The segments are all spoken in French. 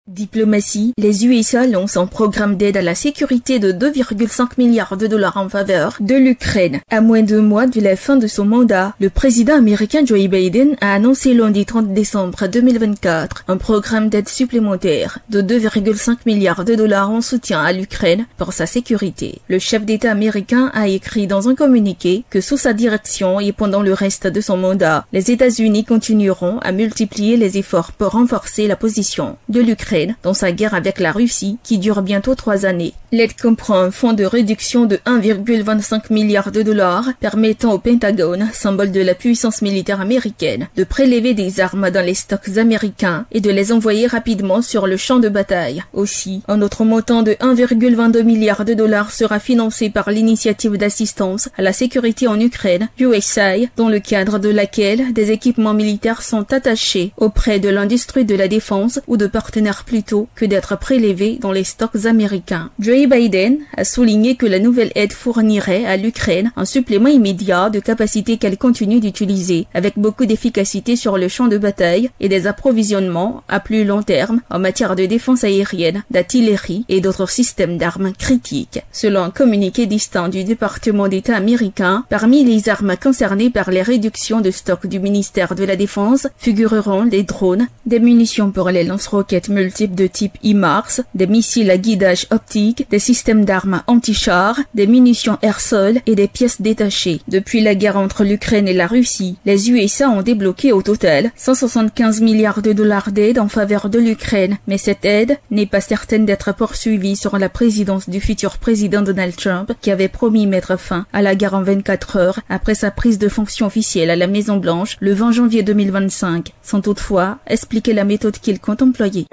Diplomatie, les USA lancent un programme d'aide à la sécurité de 2,5 milliards de dollars en faveur de l'Ukraine. À moins de 2 mois de la fin de son mandat, le président américain Joe Biden a annoncé lundi 30 décembre 2024 un programme d'aide supplémentaire de 2,5 milliards de dollars en soutien à l'Ukraine pour sa sécurité. Le chef d'État américain a écrit dans un communiqué que sous sa direction et pendant le reste de son mandat, les États-Unis continueront à multiplier les efforts pour renforcer la position de l'Ukraine dans sa guerre avec la Russie qui dure bientôt 3 années. L'aide comprend un fonds de réduction de 1,25 milliard de dollars permettant au Pentagone, symbole de la puissance militaire américaine, de prélever des armes dans les stocks américains et de les envoyer rapidement sur le champ de bataille. Aussi, un autre montant de 1,22 milliard de dollars sera financé par l'initiative d'assistance à la sécurité en Ukraine, USAID, dans le cadre de laquelle des équipements militaires sont attachés auprès de l'industrie de la défense ou de partenaires plutôt que d'être prélevés dans les stocks américains. Joe Biden a souligné que la nouvelle aide fournirait à l'Ukraine un supplément immédiat de capacités qu'elle continue d'utiliser, avec beaucoup d'efficacité sur le champ de bataille et des approvisionnements à plus long terme en matière de défense aérienne, d'artillerie et d'autres systèmes d'armes critiques. Selon un communiqué distinct du département d'État américain, parmi les armes concernées par les réductions de stock du ministère de la Défense figureront des drones, des munitions pour les lance-roquettes multiples de type HIMARS, des missiles à guidage optique, des systèmes d'armes anti-chars, des munitions air-sol et des pièces détachées. Depuis la guerre entre l'Ukraine et la Russie, les USA ont débloqué au total 175 milliards de dollars d'aide en faveur de l'Ukraine, mais cette aide n'est pas certaine d'être poursuivie sur la présidence du futur président Donald Trump, qui avait promis mettre fin à la guerre en 24 heures après sa prise de fonction officielle à la Maison-Blanche le 20 janvier 2025, sans toutefois expliquer la méthode qu'il compte employer.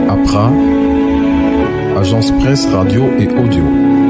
APRA, Agence Presse Radio et Audio.